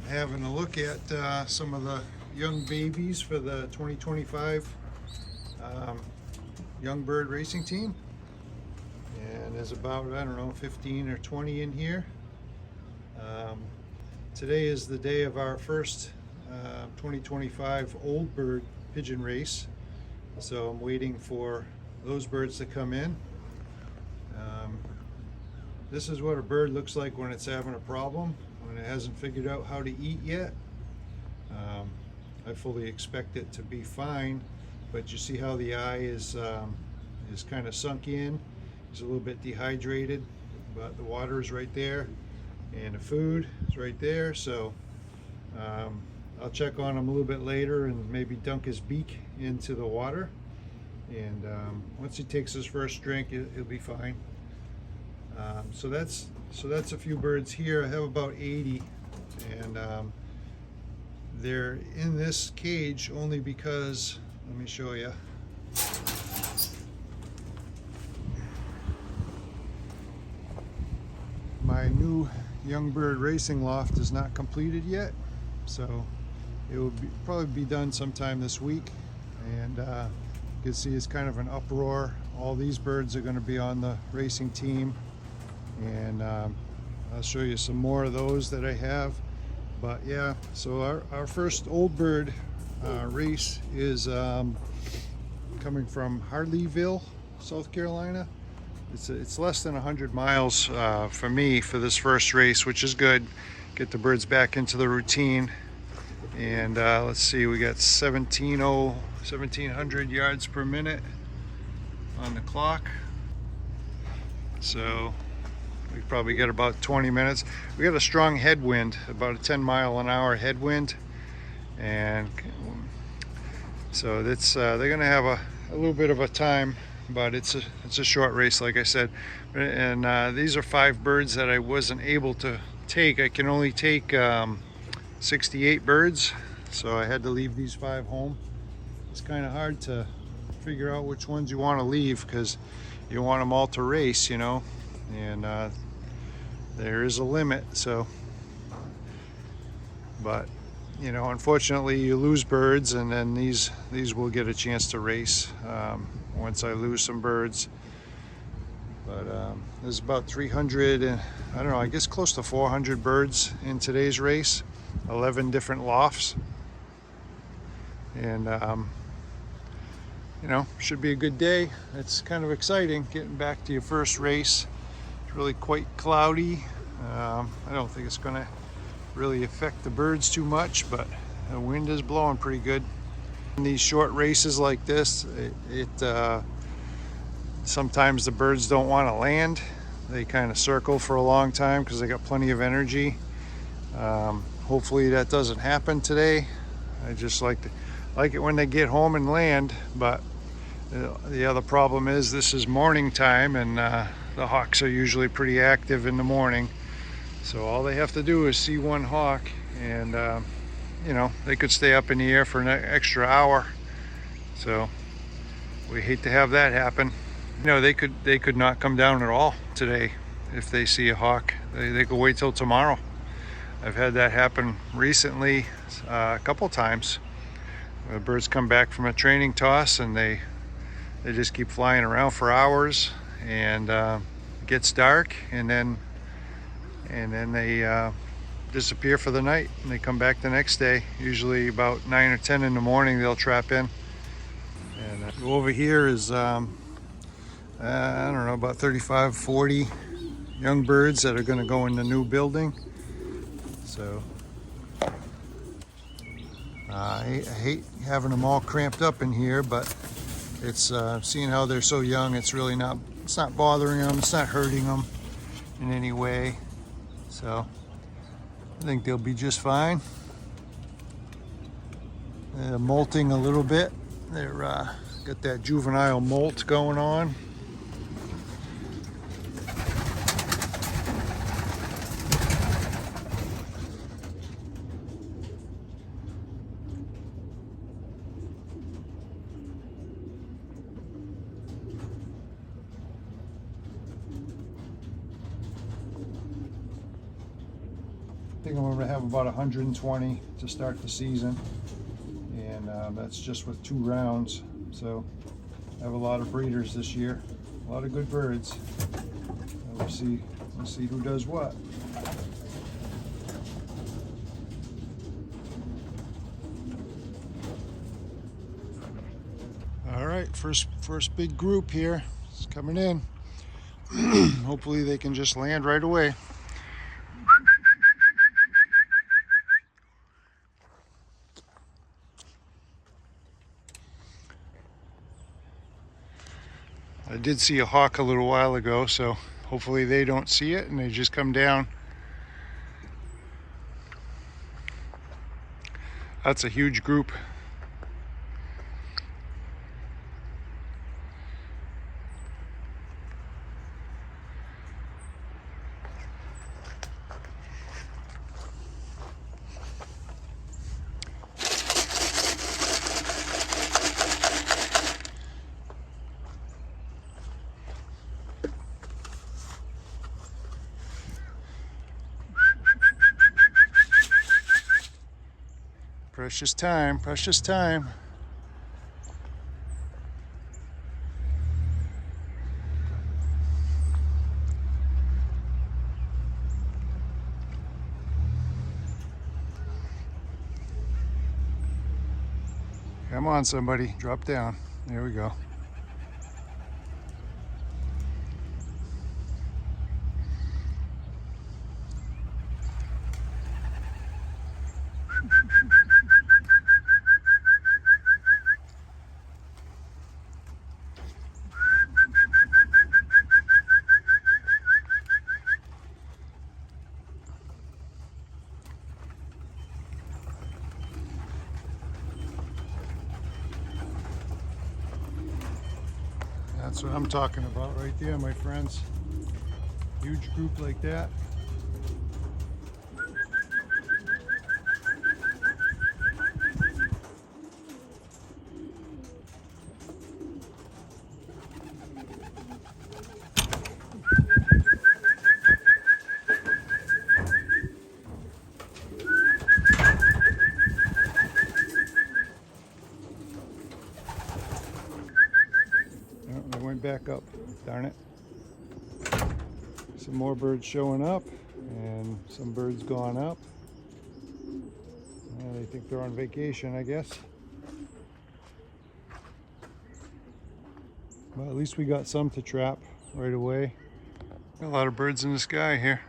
having a look at some of the young babies for the 2025 young bird racing team. And there's about, I don't know, 15 or 20 in here. Today is the day of our first 2025 old bird pigeon race. So I'm waiting for those birds to come in. This is what a bird looks like when it's having a problem, when it hasn't figured out how to eat yet. I fully expect it to be fine, but you see how the eye is kind of sunk in. He's a little bit dehydrated, but the water is right there and the food is right there. So I'll check on him a little bit later and maybe dunk his beak into the water. And once he takes his first drink, he'll be fine. So that's a few birds here. I have about 80, and they're in this cage only because, let me show you. My new young bird racing loft is not completed yet, so it will probably be done sometime this week. And you can see it's kind of an uproar. All these birds are going to be on the racing team, and I'll show you some more of those that I have. But yeah, so our first old bird race is coming from Harleyville, South Carolina. It's less than 100 miles for me for this first race, which is good. Get the birds back into the routine. And let's see, we got 1700 yards per minute on the clock. So we probably get about 20 minutes. We got a strong headwind, about a 10-mile-an-hour headwind, and so that's they're gonna have a little bit of a time, but it's a short race, like I said. And these are 5 birds that I wasn't able to take. I can only take 68 birds, so I had to leave these 5 home. It's kind of hard to figure out which ones you want to leave because you want them all to race, you know, and there is a limit. So, but you know, unfortunately you lose birds, and then these will get a chance to race once I lose some birds. But there's about 300 and I don't know, I guess close to 400 birds in today's race, 11 different lofts. And you know, should be a good day. It's kind of exciting getting back to your first race. It's really quite cloudy. I don't think it's going to really affect the birds too much, but the wind is blowing pretty good. In these short races like this, sometimes the birds don't want to land. They kind of circle for a long time because they got plenty of energy. Hopefully that doesn't happen today. I just like it when they get home and land, but the other problem is this is morning time, and the hawks are usually pretty active in the morning. So all they have to do is see one hawk, and you know, they could stay up in the air for an extra hour. So we hate to have that happen. You know, they could not come down at all today if they see a hawk. They could wait till tomorrow. I've had that happen recently a couple times. The birds come back from a training toss and they just keep flying around for hours, and it gets dark, and then they disappear for the night, and they come back the next day. Usually about 9 or 10 in the morning they'll trap in. And over here is I don't know, about 35, 40 young birds that are going to go in the new building. So I hate having them all cramped up in here, but it's seeing how they're so young, it's not bothering them, it's not hurting them in any way. So I think they'll be just fine. They're molting a little bit. They're got that juvenile molt going on. think I'm going to have about 120 to start the season, and that's just with 2 rounds. So I have a lot of breeders this year, a lot of good birds. We'll see who does what. All right, first big group here is coming in. Hopefully they can just land right away. I did see a hawk a little while ago, so hopefully they don't see it and they just come down. That's a huge group. Precious time, precious time. Come on, somebody, drop down. There we go. That's what I'm talking about right there, my friends. Huge group like that. They went back up, darn it. Some more birds showing up, and some birds gone up. They think they're on vacation, I guess. But at least we got some to trap right away. A lot of birds in the sky here.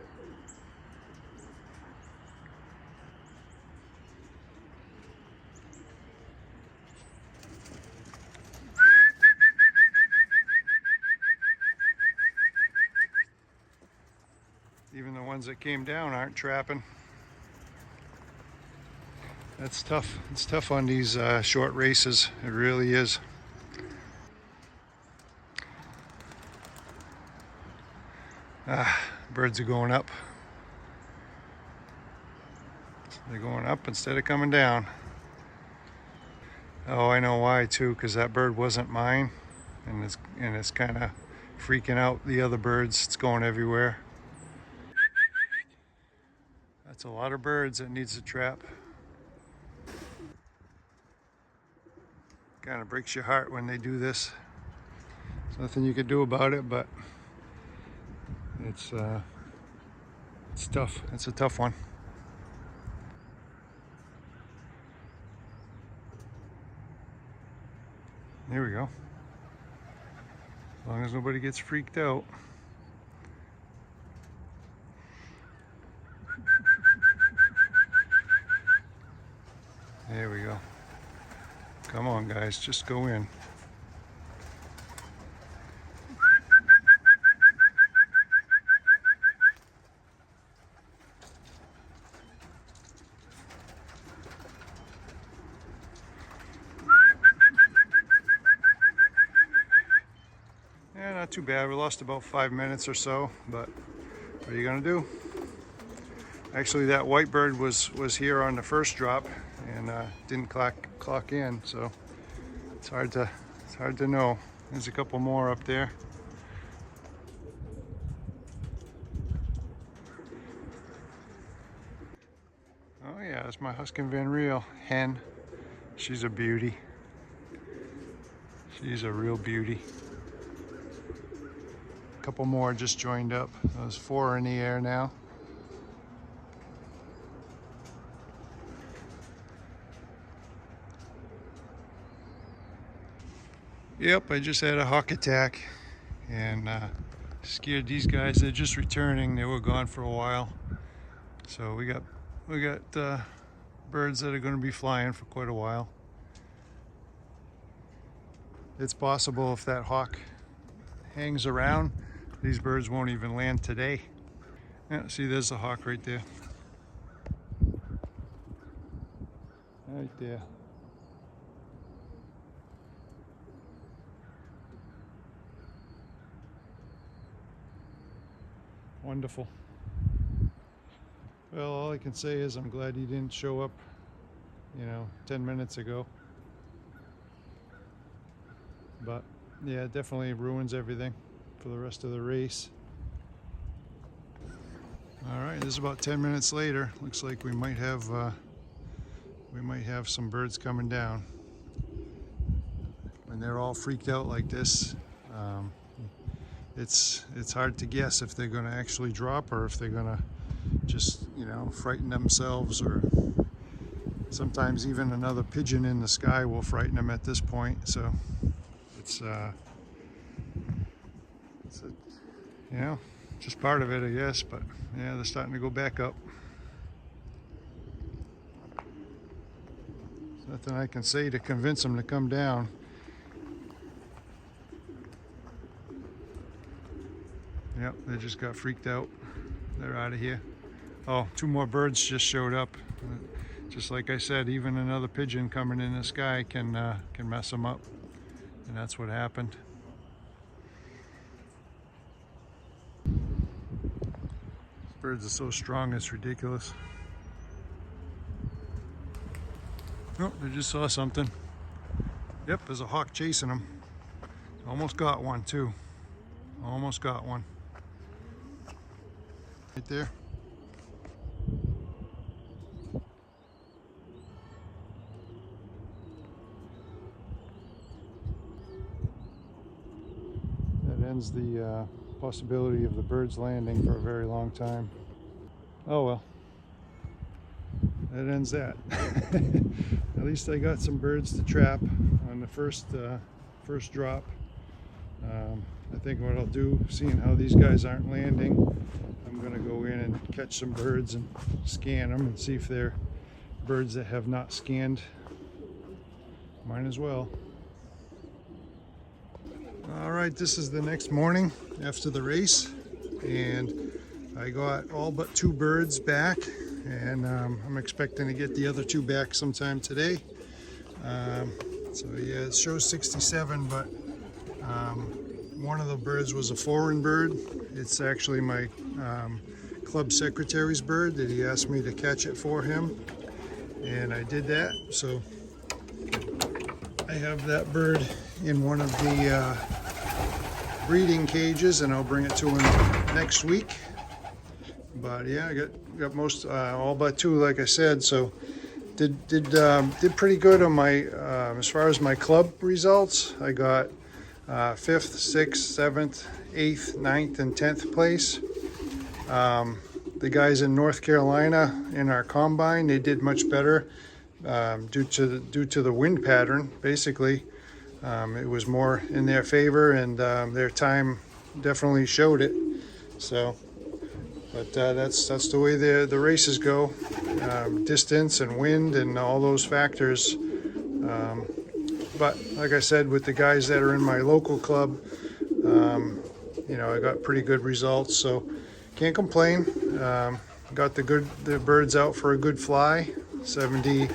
Even the ones that came down aren't trapping. That's tough. It's tough on these short races. It really is. Birds are going up. They're going up instead of coming down. Oh, I know why too, because that bird wasn't mine, and it's kind of freaking out the other birds. It's going everywhere. That's a lot of birds that needs to trap. Kind of breaks your heart when they do this. There's nothing you can do about it, but it's tough. It's a tough one. There we go. As long as nobody gets freaked out. There we go. Come on, guys, just go in. Yeah, not too bad. We lost about 5 minutes or so, but what are you gonna do? Actually, that white bird was here on the first drop and didn't clock in, so it's hard to know. There's a couple more up there. Oh yeah, that's my Huskin Van Riel hen. She's a beauty. She's a real beauty. A couple more just joined up. There's 4 in the air now. Yep, I just had a hawk attack and scared these guys. They're just returning. They were gone for a while. So we got birds that are going to be flying for quite a while. It's possible if that hawk hangs around, these birds won't even land today. Yeah, see, there's the hawk right there. Right there. Wonderful. Well, all I can say is I'm glad he didn't show up, 10 minutes ago. But yeah, it definitely ruins everything for the rest of the race. All right, this is about 10 minutes later. Looks like we might have some birds coming down. When they're all freaked out like this, it's hard to guess if they're going to actually drop or if they're going to just frighten themselves, or sometimes even another pigeon in the sky will frighten them at this point. So it's just part of it, I guess. But yeah, they're starting to go back up. There's nothing I can say to convince them to come down. Yep, they just got freaked out. They're out of here. Oh, 2 more birds just showed up. Just like I said, even another pigeon coming in the sky can mess them up, and that's what happened. These birds are so strong, it's ridiculous. Oh, they just saw something. Yep, there's a hawk chasing them. Almost got one too. Almost got one. Right there. That ends the possibility of the birds landing for a very long time. Oh well, that ends that. At least I got some birds to trap on the first drop. I think what I'll do, seeing how these guys aren't landing, I'm going to go in and catch some birds and scan them and see if they're birds that have not scanned. Might as well. All right, this is the next morning after the race, and I got all but 2 birds back, and I'm expecting to get the other 2 back sometime today. So yeah, it shows 67, but one of the birds was a foreign bird. It's actually my club secretary's bird that he asked me to catch it for him, and I did that. So I have that bird in one of the breeding cages, and I'll bring it to him next week. But yeah, I got most all but 2, like I said. So did pretty good on my as far as my club results. I got 5th, 6th, 7th, 8th, 9th, and 10th place. The guys in North Carolina in our combine, they did much better due to the wind pattern. Basically, it was more in their favor, and their time definitely showed it. So, but that's the way the races go. Distance and wind and all those factors. But like I said, with the guys that are in my local club, I got pretty good results, so can't complain. Got the birds out for a good fly, 70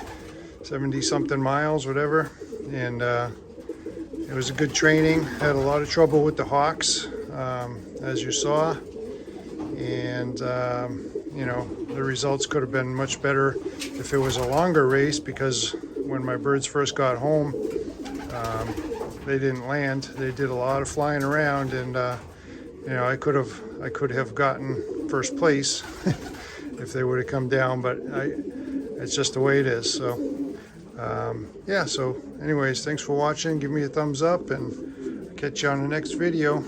something miles, whatever, and it was a good training. Had a lot of trouble with the hawks, as you saw, and the results could have been much better if it was a longer race, because when my birds first got home, they didn't land. They did a lot of flying around, and I could have gotten first place if they would have come down. But it's just the way it is. So yeah, so anyways, thanks for watching. Give me a thumbs up and catch you on the next video.